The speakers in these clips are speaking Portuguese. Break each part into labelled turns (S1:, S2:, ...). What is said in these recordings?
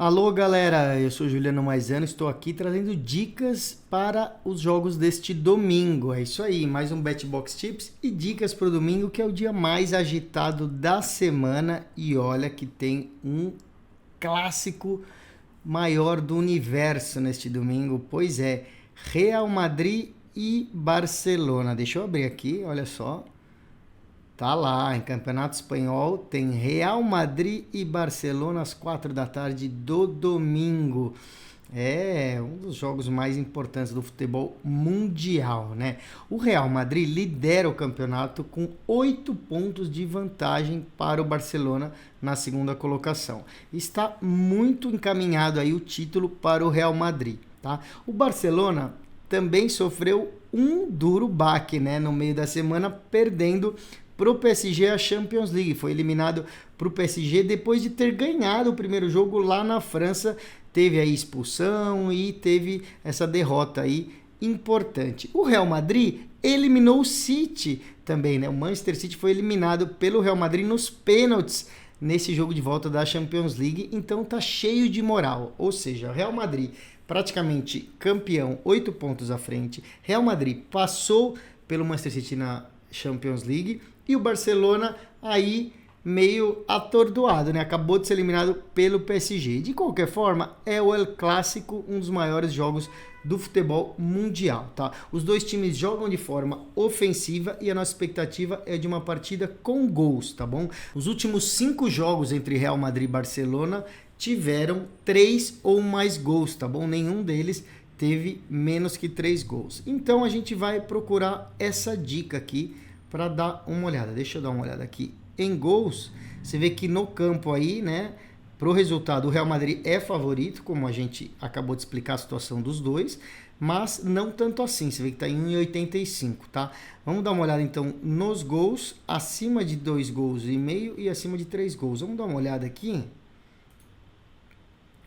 S1: Alô galera, eu sou Juliano Maisano, estou aqui trazendo dicas para os jogos deste domingo. É isso aí, mais um BetBox Tips e dicas para o domingo, que é o dia mais agitado da semana. E olha que tem um clássico maior do universo neste domingo, pois é, Real Madrid e Barcelona. Deixa eu abrir aqui, olha só. Tá lá, em Campeonato Espanhol tem Real Madrid e Barcelona às 4 da tarde do domingo. É um dos jogos mais importantes do futebol mundial, né? O Real Madrid lidera o campeonato com 8 pontos de vantagem para o Barcelona na segunda colocação. Está muito encaminhado aí o título para o Real Madrid, tá? O Barcelona também sofreu um duro baque, né, no meio da semana, perdendo para o PSG a Champions League. Foi eliminado para o PSG depois de ter ganhado o primeiro jogo lá na França. Teve aí expulsão e teve essa derrota aí importante. O Real Madrid eliminou o City também, né? O Manchester City foi eliminado pelo Real Madrid nos pênaltis nesse jogo de volta da Champions League. Então tá cheio de moral. Ou seja, o Real Madrid praticamente campeão, 8 pontos à frente. Real Madrid passou pelo Manchester City na Champions League. E o Barcelona aí meio atordoado, né? Acabou de ser eliminado pelo PSG. De qualquer forma, é o El Clásico, um dos maiores jogos do futebol mundial, tá? Os dois times jogam de forma ofensiva e a nossa expectativa é de uma partida com gols, tá bom? Os últimos 5 jogos entre Real Madrid e Barcelona tiveram 3 ou mais gols, tá bom? Nenhum deles teve menos que 3 gols. Então a gente vai procurar essa dica aqui para dar uma olhada. Deixa eu dar uma olhada aqui em gols. Você vê que no campo aí, né, pro resultado, o Real Madrid é favorito, como a gente acabou de explicar a situação dos dois, mas não tanto assim. Você vê que tá em 1,85, tá? Vamos dar uma olhada então nos gols, acima de 2 gols e meio e acima de 3 gols. Vamos dar uma olhada aqui.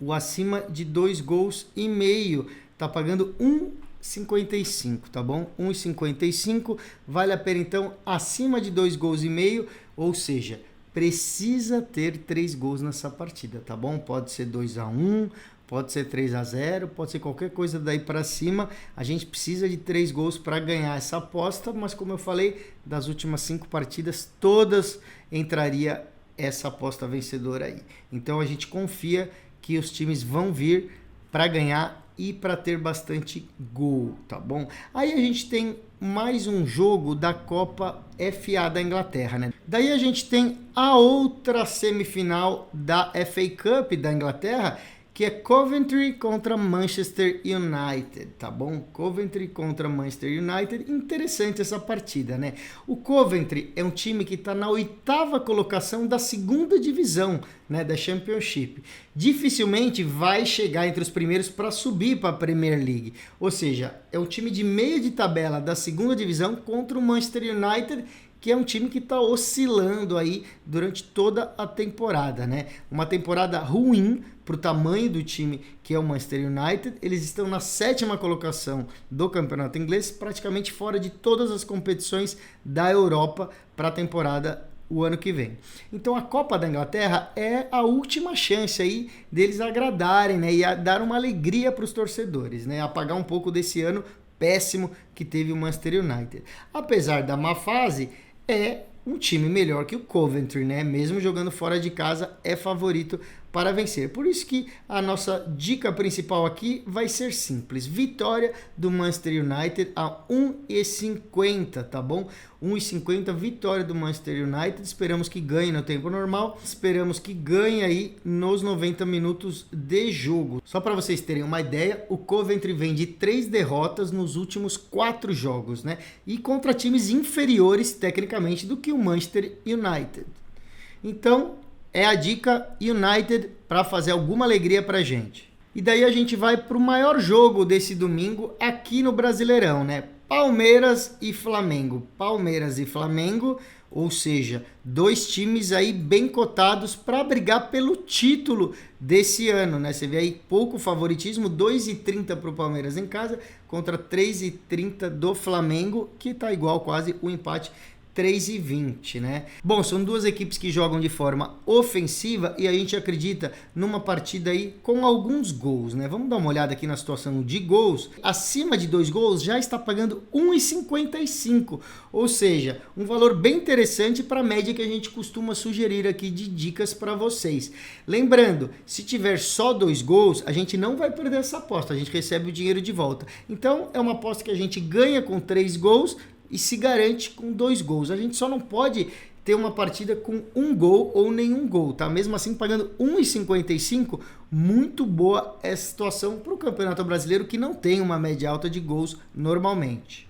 S1: O acima de 2 gols e meio tá pagando 1,55, tá bom? 1,55, vale a pena então acima de 2 gols e meio, ou seja, precisa ter 3 gols nessa partida, tá bom? Pode ser 2-1, pode ser 3-0, pode ser qualquer coisa daí para cima. A gente precisa de 3 gols para ganhar essa aposta, mas como eu falei, das últimas 5 partidas, todas entraria essa aposta vencedora aí. Então a gente confia que os times vão vir para ganhar e para ter bastante gol, tá bom? Aí a gente tem mais um jogo da Copa FA da Inglaterra, né? Daí a gente tem a outra semifinal da FA Cup da Inglaterra, que é Coventry contra Manchester United, tá bom? Coventry contra Manchester United, interessante essa partida, né? O Coventry é um time que está na 8ª colocação da segunda divisão, né, da Championship. Dificilmente vai chegar entre os primeiros para subir para a Premier League, ou seja, é um time de meio de tabela da segunda divisão contra o Manchester United, que é um time que está oscilando aí durante toda a temporada, né? Uma temporada ruim para o tamanho do time que é o Manchester United. Eles estão na 7ª colocação do campeonato inglês, praticamente fora de todas as competições da Europa para a temporada o ano que vem. Então a Copa da Inglaterra é a última chance aí deles agradarem, né, e dar uma alegria para os torcedores, né, apagar um pouco desse ano péssimo que teve o Manchester United. Apesar da má fase, é um time melhor que o Coventry, né? Mesmo jogando fora de casa, é favorito para vencer. Por isso que a nossa dica principal aqui vai ser simples. Vitória do Manchester United a 1,50, tá bom? 1,50, vitória do Manchester United. Esperamos que ganhe no tempo normal. Esperamos que ganhe aí nos 90 minutos de jogo. Só para vocês terem uma ideia, o Coventry vem de 3 derrotas nos últimos 4 jogos, né? E contra times inferiores, tecnicamente, do que o Manchester United. Então, é a dica United para fazer alguma alegria pra gente. E daí a gente vai pro maior jogo desse domingo aqui no Brasileirão, né? Palmeiras e Flamengo. Palmeiras e Flamengo, ou seja, 2 times aí bem cotados para brigar pelo título desse ano, né? Você vê aí pouco favoritismo, 2,30 para o Palmeiras em casa contra 3,30 do Flamengo, que tá igual quase o empate 3,20, né? Bom, são duas equipes que jogam de forma ofensiva e a gente acredita numa partida aí com alguns gols, né? Vamos dar uma olhada aqui na situação de gols. Acima de 2 gols já está pagando 1,55, ou seja, um valor bem interessante para a média que a gente costuma sugerir aqui de dicas para vocês. Lembrando, se tiver só 2 gols, a gente não vai perder essa aposta, a gente recebe o dinheiro de volta. Então, é uma aposta que a gente ganha com 3 gols e se garante com 2 gols. A gente só não pode ter uma partida com 1 gol ou nenhum gol, tá? Mesmo assim, pagando 1,55, muito boa essa situação para o Campeonato Brasileiro, que não tem uma média alta de gols normalmente.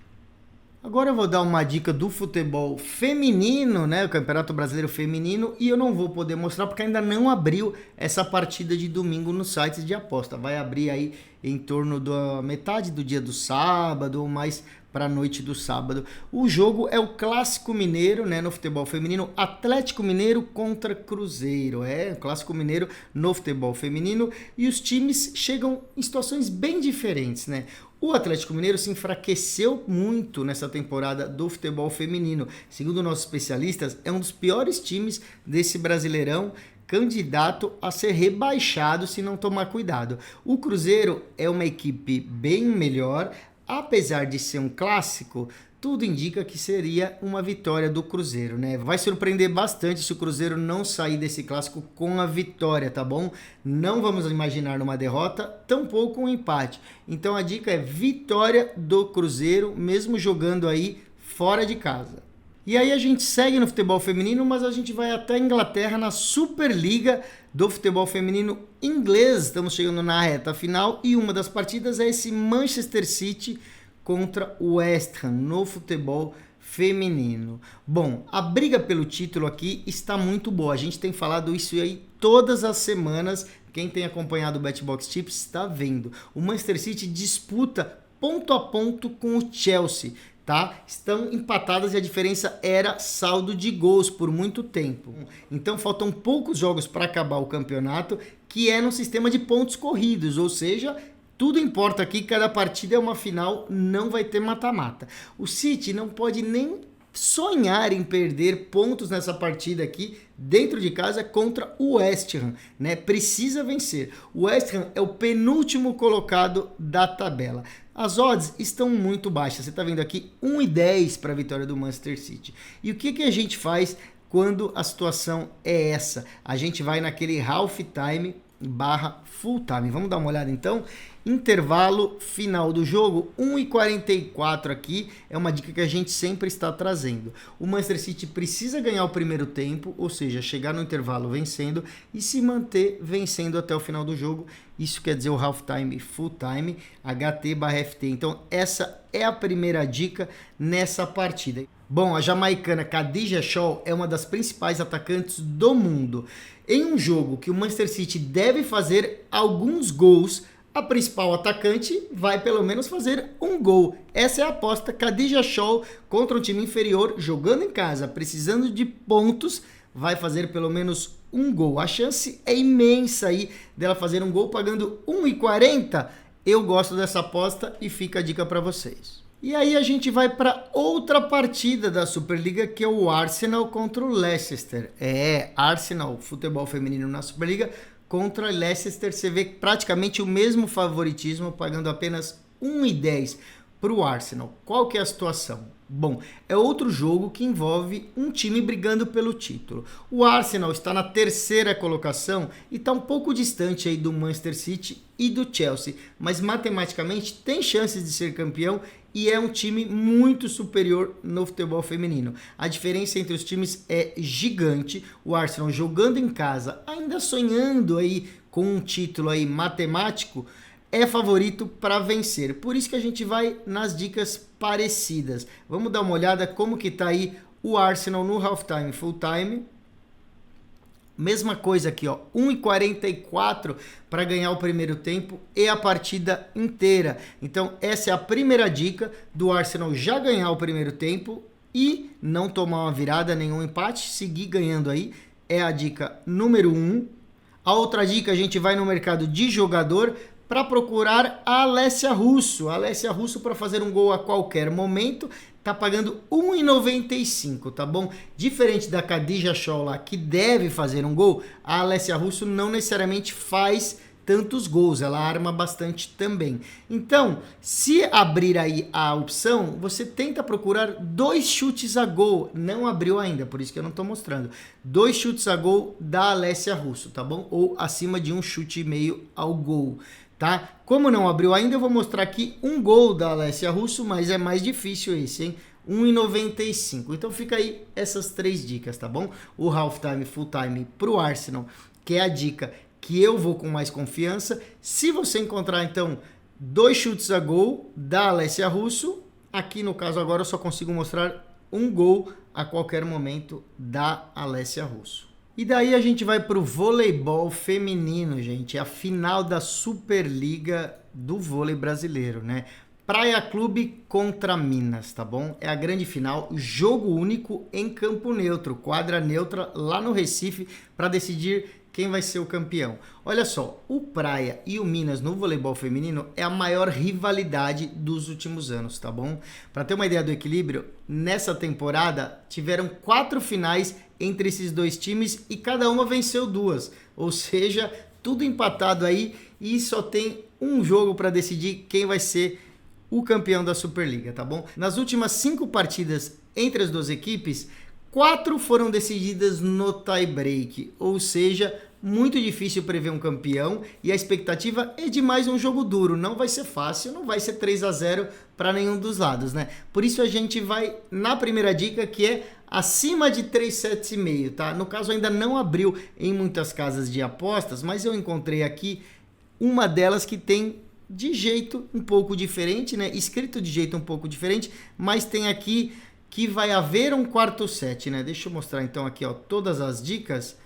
S1: Agora eu vou dar uma dica do futebol feminino, né? O Campeonato Brasileiro Feminino, e eu não vou poder mostrar porque ainda não abriu essa partida de domingo nos sites de aposta. Vai abrir aí em torno da metade do dia do sábado ou mais para a noite do sábado. O jogo é o Clássico Mineiro, né? No futebol feminino, Atlético Mineiro contra Cruzeiro. É, o Clássico Mineiro no futebol feminino, e os times chegam em situações bem diferentes, né? O Atlético Mineiro se enfraqueceu muito nessa temporada do futebol feminino. Segundo nossos especialistas, é um dos piores times desse Brasileirão, candidato a ser rebaixado se não tomar cuidado. O Cruzeiro é uma equipe bem melhor, apesar de ser um clássico. Tudo indica que seria uma vitória do Cruzeiro, né? Vai surpreender bastante se o Cruzeiro não sair desse clássico com a vitória, tá bom? Não vamos imaginar uma derrota, tampouco um empate. Então a dica é vitória do Cruzeiro, mesmo jogando aí fora de casa. E aí a gente segue no futebol feminino, mas a gente vai até a Inglaterra na Superliga do futebol feminino inglês. Estamos chegando na reta final e uma das partidas é esse Manchester City contra o West Ham no futebol feminino. Bom, a briga pelo título aqui está muito boa. A gente tem falado isso aí todas as semanas. Quem tem acompanhado o BetBox Tips está vendo. O Manchester City disputa ponto a ponto com o Chelsea, tá? Estão empatadas e a diferença era saldo de gols por muito tempo. Então faltam poucos jogos para acabar o campeonato, que é no sistema de pontos corridos, ou seja, tudo importa aqui, cada partida é uma final, não vai ter mata-mata. O City não pode nem sonhar em perder pontos nessa partida aqui, dentro de casa, contra o West Ham, né? Precisa vencer. O West Ham é o penúltimo colocado da tabela. As odds estão muito baixas. Você está vendo aqui 1,10 para a vitória do Manchester City. E o que a gente faz quando a situação é essa? A gente vai naquele half time / full time. Vamos dar uma olhada então. Intervalo final do jogo, 1,44 aqui, é uma dica que a gente sempre está trazendo. O Manchester City precisa ganhar o primeiro tempo, ou seja, chegar no intervalo vencendo e se manter vencendo até o final do jogo. Isso quer dizer o half time, full time, HT/FT. Então essa é a primeira dica nessa partida. Bom, a jamaicana Khadija Shaw é uma das principais atacantes do mundo. Em um jogo que o Manchester City deve fazer alguns gols, a principal atacante vai pelo menos fazer um gol. Essa é a aposta. Khadija Shaw contra um time inferior, jogando em casa, precisando de pontos, vai fazer pelo menos um gol. A chance é imensa aí dela fazer um gol pagando 1,40. Eu gosto dessa aposta e fica a dica para vocês. E aí a gente vai para outra partida da Superliga, que é o Arsenal contra o Leicester. É, Arsenal, futebol feminino na Superliga, contra Leicester. Você vê praticamente o mesmo favoritismo, pagando apenas 1,10 para o Arsenal. Qual que é a situação? Bom, é outro jogo que envolve um time brigando pelo título. O Arsenal está na terceira colocação e está um pouco distante aí do Manchester City e do Chelsea, mas matematicamente tem chances de ser campeão e é um time muito superior no futebol feminino. A diferença entre os times é gigante. O Arsenal jogando em casa, ainda sonhando aí com um título aí matemático, é favorito para vencer. Por isso que a gente vai nas dicas parecidas. Vamos dar uma olhada como que tá aí o Arsenal no halftime, full time. Mesma coisa aqui, ó, 1,44 para ganhar o primeiro tempo e a partida inteira. Então essa é a primeira dica do Arsenal, já ganhar o primeiro tempo e não tomar uma virada, nenhum empate, seguir ganhando aí. É a dica número 1. A outra dica, a gente vai no mercado de jogador para procurar a Alessia Russo. A Alessia Russo, para fazer um gol a qualquer momento, tá pagando R$ 1,95, tá bom? Diferente da Khadija Scholl, que deve fazer um gol, a Alessia Russo não necessariamente faz tantos gols, ela arma bastante também. Então, se abrir aí a opção, você tenta procurar 2 chutes a gol. Não abriu ainda, por isso que eu não estou mostrando. 2 chutes a gol da Alessia Russo, tá bom? Ou acima de 1,5 chute ao gol, tá? Como não abriu ainda, eu vou mostrar aqui um gol da Alessia Russo, mas é mais difícil esse, hein? 1,95. Então fica aí essas 3 dicas, tá bom? O half time, full time pro Arsenal, que é a dica que eu vou com mais confiança. Se você encontrar, então, 2 chutes a gol da Alessia Russo, aqui no caso agora eu só consigo mostrar um gol a qualquer momento da Alessia Russo. E daí a gente vai para o voleibol feminino, gente, a final da Superliga do vôlei brasileiro, né? Praia Clube contra Minas, tá bom? É a grande final, jogo único em campo neutro, quadra neutra lá no Recife, para decidir quem vai ser o campeão. Olha só, o Praia e o Minas no voleibol feminino é a maior rivalidade dos últimos anos, tá bom? Para ter uma ideia do equilíbrio, nessa temporada tiveram 4 finais entre esses 2 times e cada uma venceu 2, ou seja, tudo empatado aí e só tem um jogo para decidir quem vai ser o campeão da Superliga, tá bom? Nas últimas 5 partidas entre as 2 equipes, 4 foram decididas no tie-break, ou seja, muito difícil prever um campeão e a expectativa é de mais um jogo duro. Não vai ser fácil, não vai ser 3-0 para nenhum dos lados, né? Por isso a gente vai na primeira dica, que é acima de 3,7,5, tá? No caso ainda não abriu em muitas casas de apostas, mas eu encontrei aqui uma delas que tem de jeito um pouco diferente, né? Escrito de jeito um pouco diferente, mas tem aqui que vai haver um quarto set, né? Deixa eu mostrar então aqui, ó, todas as dicas.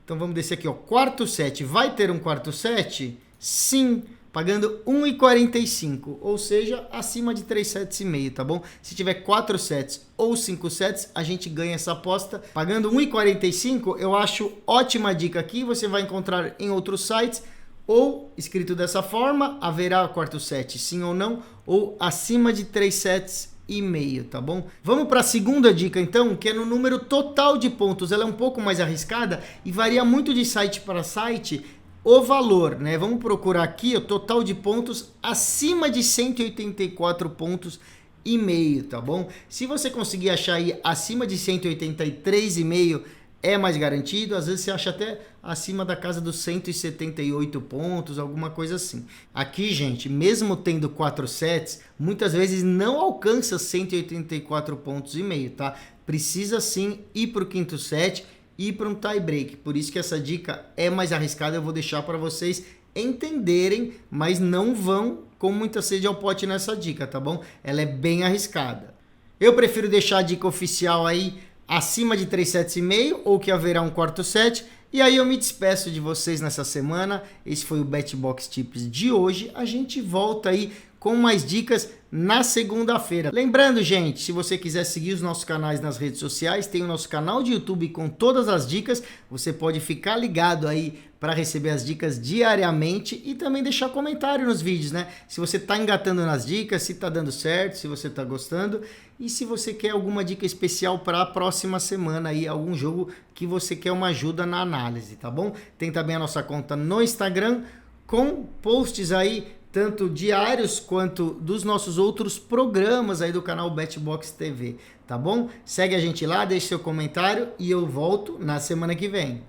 S1: Então vamos descer aqui, ó, quarto set. Vai ter um quarto set? Sim, pagando 1,45, ou seja, acima de 3,7,5, tá bom? Se tiver 4 sets ou 5 sets, a gente ganha essa aposta. Pagando 1,45, eu acho ótima dica aqui, você vai encontrar em outros sites, ou escrito dessa forma, haverá quarto set, sim ou não, ou acima de 3 sets e meio, tá bom? Vamos para a segunda dica então, que é no número total de pontos. Ela é um pouco mais arriscada e varia muito de site para site o valor, né? Vamos procurar aqui o total de pontos acima de 184 pontos e meio, tá bom? Se você conseguir achar aí acima de 183,5, é mais garantido. Às vezes você acha até acima da casa dos 178 pontos, alguma coisa assim. Aqui, gente, mesmo tendo 4 sets, muitas vezes não alcança 184 pontos e meio, tá? Precisa sim ir para o quinto set e para um tie break. Por isso que essa dica é mais arriscada, eu vou deixar para vocês entenderem, mas não vão com muita sede ao pote nessa dica, tá bom? Ela é bem arriscada. Eu prefiro deixar a dica oficial aí acima de 3 sets e meio, ou que haverá um quarto set. E aí eu me despeço de vocês nessa semana. Esse foi o BetBox Tips de hoje. A gente volta aí com mais dicas na segunda-feira. Lembrando, gente, se você quiser seguir os nossos canais nas redes sociais, tem o nosso canal de YouTube com todas as dicas. Você pode ficar ligado aí para receber as dicas diariamente e também deixar comentário nos vídeos, né? Se você está engatando nas dicas, se está dando certo, se você está gostando e se você quer alguma dica especial para a próxima semana aí, algum jogo que você quer uma ajuda na análise, tá bom? Tem também a nossa conta no Instagram com posts aí tanto diários quanto dos nossos outros programas aí do canal BetBox TV, tá bom? Segue a gente lá, deixe seu comentário e eu volto na semana que vem.